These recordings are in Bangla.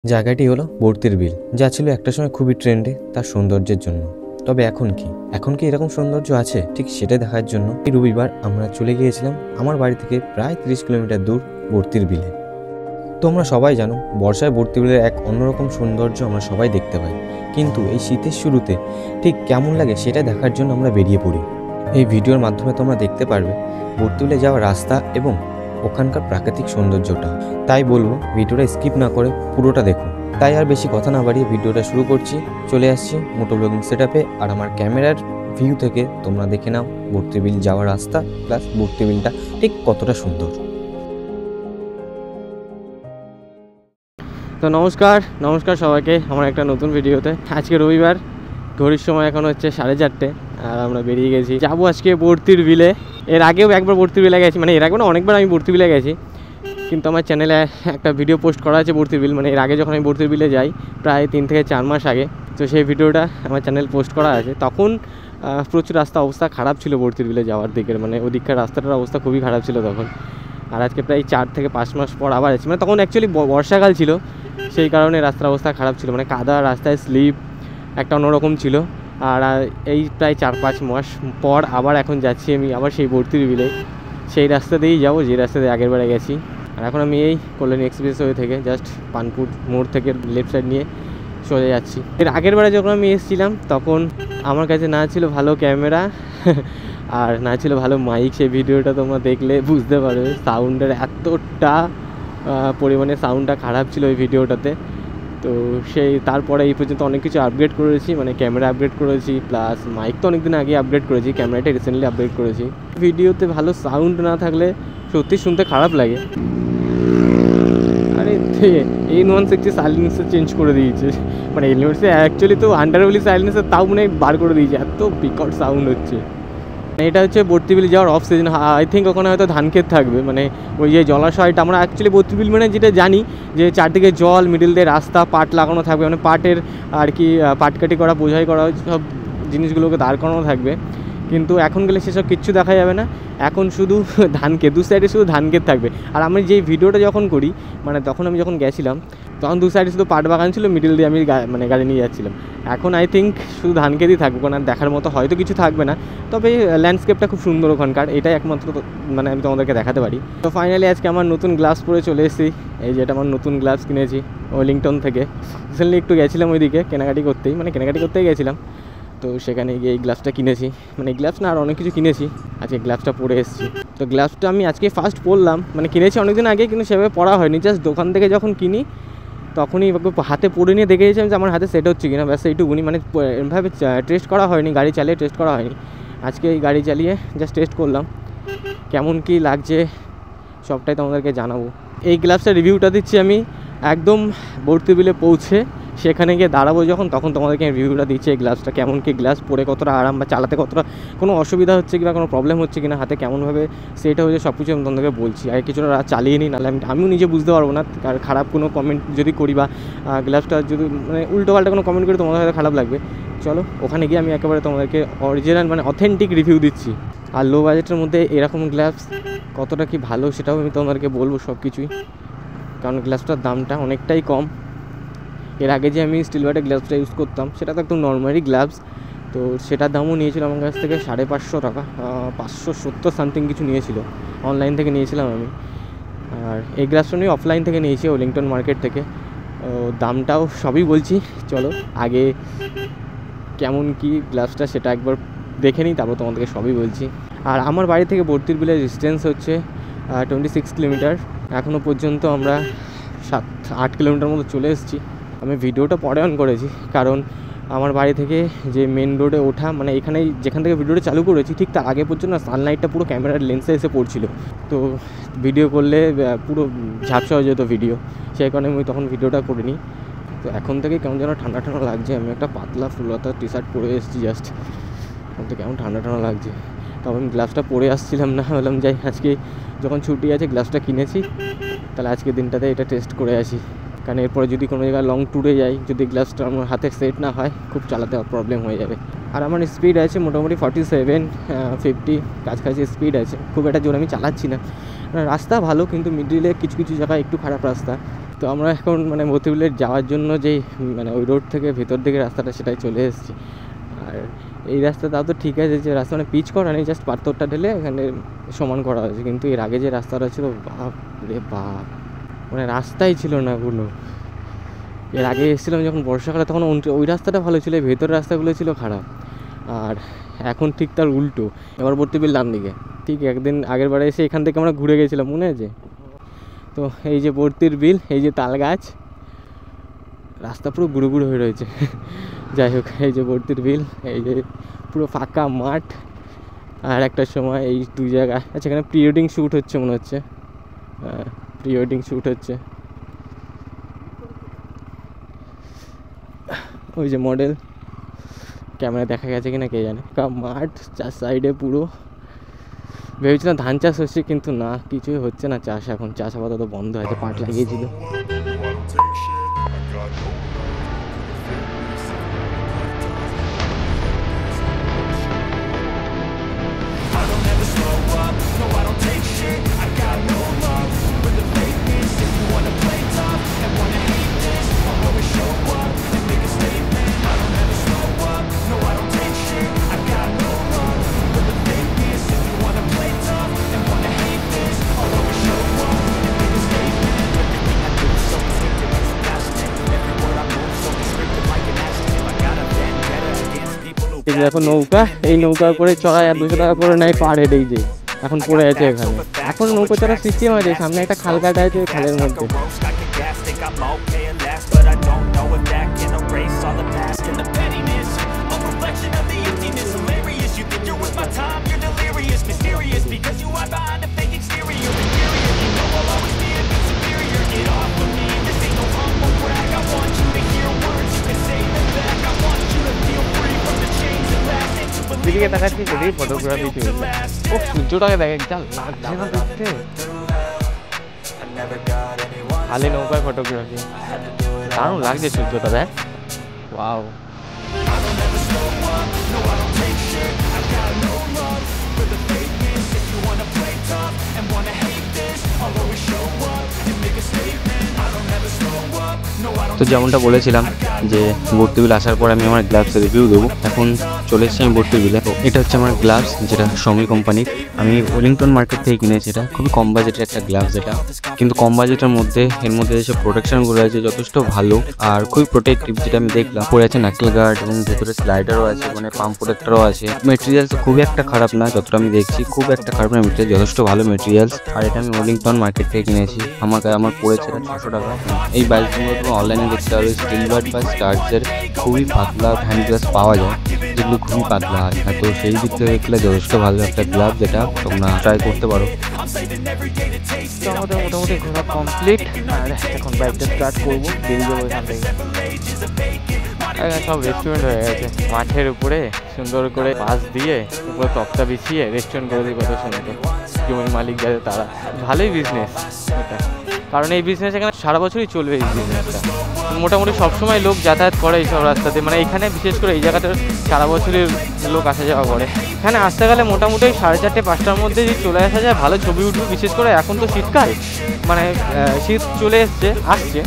জায়গাটি হলো বর্তির বিল, যা ছিল একটা সময় খুবই ট্রেন্ডে তার সৌন্দর্যের জন্য। তবে এখন কি এরকম সৌন্দর্য আছে, ঠিক সেটা দেখার জন্য এই রবিবার আমরা চলে গিয়েছিলাম আমার বাড়ি থেকে প্রায় 30 কিলোমিটার দূর বর্তির বিলে। তোমরা সবাই জানো, বর্ষায় বর্তি বিলের এক অন্যরকম সৌন্দর্য আমরা সবাই দেখতে পাই, কিন্তু এই শীতের শুরুতে ঠিক কেমন লাগে সেটা দেখার জন্য আমরা বেরিয়ে পড়ি। এই ভিডিওর মাধ্যমে তোমরা দেখতে পারবে বর্তি বিলে যাওয়ার রাস্তা এবং ওখানকার প্রাকৃতিক সৌন্দর্যটা। তাই বলবো ভিডিওটা স্কিপ না করে পুরোটা দেখো। তাই আর বেশি কথা না বাড়িয়ে ভিডিওটা শুরু করছি। চলে আসছি মোটো ব্লগিং সেটআপে, আর আমার ক্যামেরার ভিউ থেকে তোমরা দেখে নাও বর্তি বিল যাওয়ার রাস্তা প্লাস বর্তি বিলটা ঠিক কতটা সুন্দর। তো নমস্কার সবাইকে আমার একটা নতুন ভিডিওতে। আজকে রবিবার, ঘড়ির সময় এখন হচ্ছে 4:30, আর আমরা বেরিয়ে গেছি, যাবো আজকে বর্তির বিলে। এর আগেও একবার বর্তির বিলে গেছি, মানে এর আগে না অনেকবার আমি বর্তির বিলে গেছি, কিন্তু আমার চ্যানেলে একটা ভিডিও পোস্ট করা আছে বর্তির বিল, মানে এর আগে যখন আমি বর্তির বিলে যাই প্রায় 3 থেকে 4 মাস আগে, তো সেই ভিডিওটা আমার চ্যানেল পোস্ট করা আছে। তখন প্রচুর অবস্থা খারাপ ছিল বর্তির বিলে যাওয়ার দিকের, মানে ওদিককার রাস্তাটার অবস্থা খুবই খারাপ ছিল তখন। আর আজকে প্রায় 4 থেকে 5 মাস পর আবার আছি, মানে তখন অ্যাকচুয়ালি বর্ষাকাল ছিল, সেই কারণে রাস্তার অবস্থা খারাপ ছিল, মানে কাদা রাস্তায় স্লিপ একটা অন্যরকম ছিল। আর এই প্রায় 4-5 মাস পর আবার এখন যাচ্ছি আমি আবার সেই বর্তির বিলে, সেই রাস্তা দিয়েই যাবো যে রাস্তা দিয়ে আগের বারে গেছি। আর এখন আমি এই কল্যাণী এক্সপ্রেসওয়ে থেকে জাস্ট পানপুর মোড় থেকে লেফট সাইড নিয়ে চলে যাচ্ছি। এর আগের বারে যখন আমি এসেছিলাম তখন আমার কাছে না ছিল ভালো ক্যামেরা আর না ছিল ভালো মাইক। সেই ভিডিওটা তোমরা দেখলে বুঝতে পারবে সাউন্ডের এতটা পরিমাণে সাউন্ডটা খারাপ ছিল ওই ভিডিওটাতে। তো সেই তারপরে এই পর্যন্ত অনেক কিছু আপগ্রেড করেছি, মানে ক্যামেরা আপগ্রেড করেছি, প্লাস মাইক তো অনেক দিন আগে আপগ্রেড করেছি, ক্যামেরাটা রিসেন্টলি আপগ্রেড করেছি। ভিডিওতে ভালো সাউন্ড না থাকলে সত্যি শুনতে খারাপ লাগে। আরে A160 সাইলেন্সার চেঞ্জ করে দিয়েছে, মানে A160 অ্যাকচুয়ালি তো আন্ডারওয়েলি সাইলেন্সার, তাও মনে হয় বার করে দিয়েছে, এত বিকট সাউন্ড হচ্ছে। এটা হচ্ছে বর্তি বিল যাওয়ার অফ সিজন। আই থিঙ্ক ওখানে হয়তো ধান ক্ষেত থাকবে, মানে ওই যে জলাশয়টা। আমরা অ্যাকচুয়ালি বর্তি বিল মানে যেটা জানি যে চারদিকে জল, মিডিল দিয়ে রাস্তা, পাট লাগানো থাকবে, মানে পাটের আর কি পাটকাটি করা, বোঝাই করা, সব জিনিসগুলোকে দাঁড় করানো থাকবে। কিন্তু এখন গেলে সেসব কিচ্ছু দেখা যাবে না, এখন শুধু ধান ক্ষেত, দু সাইডে শুধু ধান ক্ষেত থাকবে। আর আমি যেই ভিডিওটা যখন করি, মানে তখন আমি যখন গেছিলাম তখন দু সাইডে শুধু পাট বাগান ছিল, মিডিল দিয়ে আমি মানে গাড়ি নিয়ে যাচ্ছিলাম। এখন আই থিঙ্ক শুধু ধান ক্ষেতই থাকবে, কারণ আর দেখার মতো হয়তো কিছু থাকবে না, তবে ল্যান্ডস্কেপটা খুব সুন্দর ওখানকার, এটাই একমাত্র মানে আমি তোমাদেরকে দেখাতে পারি। তো ফাইনালি আজকে আমার নতুন গ্লাভস পরে চলে এসেছি। এই যেটা আমার নতুন গ্লাভস কিনেছি ওয়েলিংটন থেকে। রিসেন্টলি একটু গেছিলাম ওইদিকে কেনাকাটি করতেই গেছিলাম, তো সেখানে গিয়ে এই গ্লাভসটা কিনেছি। মানে এই গ্লাভস না আর অনেক কিছু কিনেছি, আজকে গ্লাভসটা পরে এসেছি। তো গ্লাভসটা আমি আজকে ফার্স্ট পরলাম, মানে কিনেছি অনেকদিন আগে কিন্তু সেভাবে পরা হয়নি, জাস্ট দোকান থেকে যখন কিনি তখনই হাতে পরে নিয়ে দেখেছিলাম যে আমার হাতে সেট হচ্ছে কিনা, ব্যাস এইটুকুনি, মানে এভাবে টেস্ট করা হয়নি, গাড়ি চালিয়ে টেস্ট করা হয়নি। আজকে এই গাড়ি চালিয়ে জাস্ট টেস্ট করলাম, কেমন কি লাগছে সবটাই তোমাদেরকে জানাবো। এই গ্লাভসটার রিভিউটা দিচ্ছি আমি একদম বর্তি বিলে পৌঁছে, সেখানে গিয়ে দাঁড়াবো যখন, তখন তোমাদেরকে রিভিউটা দিচ্ছি এই গ্লাভসটা কেমন কি, গ্লাভস পরে কতটা আরাম, বা চালাতে কতটা কোনো অসুবিধা হচ্ছে কি বা কোনো প্রবলেম হচ্ছে কিনা, হাতে কেমনভাবে সেট হয়েছে, সব কিছু আমি তোমাদেরকে বলছি। আর কিছুটা চালিয়ে নিই, নাহলে আমিও নিজে বুঝতে পারবো না। আর খারাপ কোনো কমেন্ট যদি করি বা গ্লাভসটা যদি মানে উল্টোপাল্টা কোনো কমেন্ট করি তোমাদের হয়তো খারাপ লাগবে। চলো ওখানে গিয়ে আমি একেবারে তোমাদেরকে অরিজিনাল মানে অথেন্টিক রিভিউ দিচ্ছি। আর লো বাজেটের মধ্যে এরকম গ্লাভস কতটা কি ভালো সেটাও আমি তোমাদেরকে বলবো সব কিছুই, কারণ গ্লাভসটার দামটা অনেকটাই কম। এর আগে যে আমি স্টিল বাটের গ্লাভসটা ইউজ করতাম সেটা তো একদম নর্মালি গ্লাভস, তো সেটার দামও নিয়েছিল আমার কাছ থেকে 550 টাকা, 570 সামথিং কিছু নিয়েছিল। অনলাইন থেকে নিয়েছিলাম আমি, আর এই গ্লাভসটা নিয়ে অফলাইন থেকে নিয়েছি ওয়েলিংটন মার্কেট থেকে। দামটাও সবই বলছি, চলো আগে কেমন কি গ্লাভসটা সেটা একবার দেখে নিই, তারপর তোমাদেরকে সবই বলছি। আর আমার বাড়ি থেকে বর্তির বিলের ডিস্টেন্স হচ্ছে 26 কিলোমিটার। এখনও পর্যন্ত আমরা 7-8 কিলোমিটার মতো চলে এসেছি। আমি ভিডিওটা পরে অন করেছি, কারণ আমার বাড়ি থেকে যে মেন রোডে ওঠা, মানে এখানেই যেখান থেকে ভিডিওটা চালু করেছি ঠিক তার আগে পর্যন্ত সানলাইটটা পুরো ক্যামেরার লেন্সে এসে পড়ছিল, তো ভিডিও করলে পুরো ঝাপসা হয়ে যেত ভিডিও, সেই কারণে আমি তখন ভিডিওটা করিনি। তো এখন থেকে কেমন যেন ঠান্ডা ঠান্ডা লাগছে, আমি একটা পাতলা ফুলতা টি শার্ট পরে এসেছি জাস্ট, এখন তো কেমন ঠান্ডা ঠান্ডা লাগছে। তবে আমি গ্লাভসটা পরে আসছিলাম না, বললাম যাই আজকে যখন ছুটি আছে গ্লাভসটা কিনেছি, তাহলে আজকে দিনটাতে এটা টেস্ট করে আসি, কারণ এরপরে যদি কোনো জায়গায় লং ট্যুরে যাই, যদি গ্লাভসটা আমার হাতে সেট না হয় খুব চালাতে প্রবলেম হয়ে যাবে। আর আমার স্পিড আছে মোটামুটি 47-50 কাছাকাছি স্পিড আছে, খুব একটা জোরে আমি চালাচ্ছি না। রাস্তা ভালো, কিন্তু মিডিলে কিছু কিছু জায়গায় একটু খারাপ রাস্তা, তো আমরা এখন মানে বর্তিবিলের যাওয়ার জন্য যেই মানে ওই রোড থেকে ভেতর দিকে রাস্তাটা সেটাই চলে এসেছি। আর এই রাস্তা তাও তো ঠিক আছে, যে রাস্তা মানে পিচ করা নেই, জাস্ট পাথরটা ঢেলে এখানে সমান করা হয়েছে। কিন্তু এর আগে যে রাস্তাটা ছিল, বাপ রে বাপ, মানে রাস্তাই ছিল না ওগুলো। এর আগে এসেছিলাম যখন বর্ষাকালে, তখন ওই রাস্তাটা ভালো ছিল, ভেতরের রাস্তাগুলো ছিল খারাপ। আর এখন ঠিক তার উল্টো, এবার বর্তিবিল ডান দিকে। ঠিক একদিন আগের বারে এসে এখান থেকে আমরা ঘুরে গেছিলাম, মনে আছে? তো এই যে বর্তির বিল, এই যে তাল গাছ, রাস্তা পুরো গুঁড়ো গুঁড়ো হয়ে রয়েছে। যাই হোক, এই যে বর্তির বিল, এই যে পুরো ফাঁকা মাঠ। আর একটা সময় এই দুই জায়গায়, আচ্ছা এখানে প্রি ওয়েডিং শ্যুট হচ্ছে মনে হচ্ছে, প্রি ওয়েডিং শ্যুট হচ্ছে। ওই যে মডেল, ক্যামেরা দেখা গেছে কিনা কে জানে। মাঠ চার সাইডে পুরো, ভেবেছিলাম ধান চাষ হচ্ছে, কিন্তু না, কিছুই হচ্ছে না চাষ। এখন চাষ আপাতত বন্ধ আছে, পাট লাগিয়েছিল। দেখো নৌকা, এই নৌকা করে চড়ায় আর 200 টাকা করে নেয় পার হেড। এই যে এখন পড়ে আছে এখানে, এখন নৌকা চড়ার সিস্টেম আছে, সামনে একটা খাল কাটা আছে, খালের মধ্যে। দিকে দেখাচ্ছি যদি ফটোগ্রাফি চলছে। ও সূর্যটাকে দেখে যা লাগছে না দেখতে, খালি নৌকায় ফটোগ্রাফি, দারুণ লাগছে সূর্যটা, দেখ ওয়াও। তো যেমনটা বলেছিলাম যে বর্তিবিল আসার পর আমি আমার গ্লাভসের রিভিউ দেবো। এখন চলে এসেছি আমি বর্তিবিলে। তো এটা হচ্ছে আমার গ্লাভস, যেটা সমি কোম্পানির। আমি ওয়েলিংটন মার্কেট থেকে কিনেছি। এটা খুবই কম বাজেটের একটা গ্লাভস এটা, কিন্তু কম বাজেটের মধ্যে এর মধ্যে যেসব প্রোটেকশনগুলো আছে যথেষ্ট ভালো আর খুবই প্রোটেক্টিভ। যেটা আমি দেখলাম, পরে আছে নাকেল গার্ড এবং ভেতরে স্লাইডারও আছে, মানে পাম্প প্রোটেক্টরও আছে। মেটেরিয়ালস খুবই একটা খারাপ না, যতটা আমি দেখছি খুব একটা খারাপ না মেটেরিয়াল, যথেষ্ট ভালো মেটেরিয়ালস। আর এটা আমি ওয়েলিংটন মার্কেট থেকে কিনেছি। আমার পড়েছে 600 টাকা। এই বাইকগুলো তুমি অনলাইনে দেখতে পাবে, স্টিলবার্ড বা স্টার্টসের খুবই পাতলা হ্যান্ড গ্লাভস পাওয়া যায়, যেগুলো খুবই পাতলা হয়। তো সেই দিক থেকে দেখলে যথেষ্ট ভালো একটা গ্লাভ, যেটা তোমরা ট্রাই করতে পারো। তো আমাদের মোটামুটি ঘোরা কমপ্লিট, আর এখন বাইকটা স্টার্ট করবো, বেরিয়ে যাবো এখান থেকে। সব রেস্টুরেন্ট হয়ে গেছে মাঠের উপরে, সুন্দর করে পাশ দিয়ে উপরে তক্তা বিছিয়ে রেস্টুরেন্ট করে দিই, কত সুন্দর। যেমন মালিক যাবে তারা, ভালোই বিজনেস এটা, কারণ এই বিজনেস এখানে সারা বছরই চলবে। এই বিজনেসটা মোটামুটি সবসময় লোক যাতায়াত করে এইসব রাস্তাতে, মানে এখানে বিশেষ করে এই জায়গাতে সারা বছরই লোক আসা যাওয়া করে। এখানে আসতে গেলে মোটামুটি 4:30 5টার মধ্যে যদি চলে আসা যায় ভালো ছবি উঠবে। বিশেষ করে এখন তো শীতকাল, মানে শীত চলে আসছে,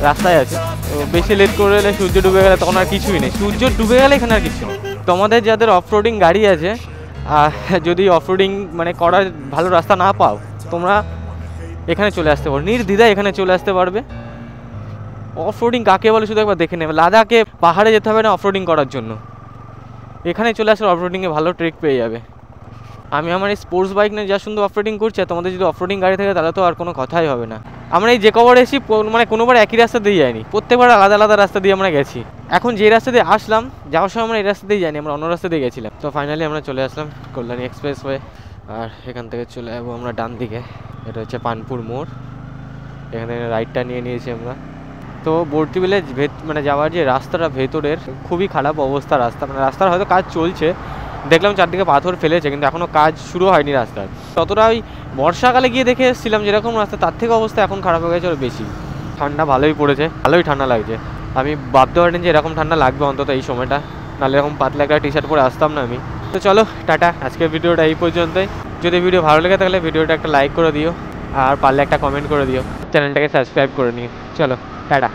রাস্তায় আছে। তো বেশি লেট করে এলে সূর্য ডুবে গেলে তখন আর কিছুই নেই, সূর্য ডুবে গেলে এখানে আর কিছু নেই। তোমাদের যাদের অফরোডিং গাড়ি আছে, যদি অফরোডিং মানে করার ভালো রাস্তা না পাও, তোমরা এখানে চলে আসতে পারো, নির্দ্বিধায় এখানে চলে আসতে পারবে। অফরোডিং কাকে বলে শুধু একবার দেখে নেবে। লাদাখে পাহাড়ে যেতে হবে না অফরোডিং করার জন্য, এখানে চলে আসলে অফরোডিংয়ে ভালো ট্রেক পেয়ে যাবে। আমি আমার এই স্পোর্টস বাইক নিয়ে যা সুন্দর অফরোডিং করছি, তোমাদের যদি অফরোডিং গাড়ি থাকে তাহলে তো আর কোনো কথাই হবে না। আমরা এই যে কবার এসেছি, মানে কোনোবার একই রাস্তা দিয়ে যাইনি, প্রত্যেকবার আলাদা আলাদা রাস্তা দিয়ে আমরা গেছি। এখন যে রাস্তা দিয়ে আসলাম, যাওয়ার সময় আমরা এই রাস্তা দিয়ে যাইনি, আমরা অন্য রাস্তা দিয়ে গেছিলাম। তো ফাইনালি আমরা চলে আসলাম কল্যাণী এক্সপ্রেস ওয়ে, আর এখান থেকে চলে যাবো আমরা ডান দিকে। এটা হচ্ছে পানপুর মোড়, এখান থেকে রাইটটা নিয়ে নিয়েছি আমরা। তো বর্তিবিলে মানে যাওয়ার যে রাস্তাটা ভেতরের খুবই খারাপ অবস্থা রাস্তা, মানে রাস্তার হয়তো কাজ চলছে, দেখলাম চারদিকে পাথর ফেলেছে, কিন্তু এখনও কাজ শুরু হয়নি রাস্তার। ততটা ওই বর্ষাকালে গিয়ে দেখে এসেছিলাম যেরকম রাস্তা, তার থেকে অবস্থা এখন খারাপ হয়ে গেছে আরও বেশি। ঠান্ডা ভালোই পড়েছে, ভালোই ঠান্ডা লাগছে। আমি ভাবতে পারিনি যে এরকম ঠান্ডা লাগবে অন্তত এই সময়টা, নাহলে এরকম পাতলা একটা টি শার্ট পরে আসতাম না আমি। তো চলো টাটা, আজকের ভিডিওটা এই পর্যন্তই। যদি ভিডিও ভালো লেগে থাকলে ভিডিওটা একটা লাইক করে দিও, আর পারলে একটা কমেন্ট করে দিও, চ্যানেলটাকে সাবস্ক্রাইব করে নিও। চলো টাটা।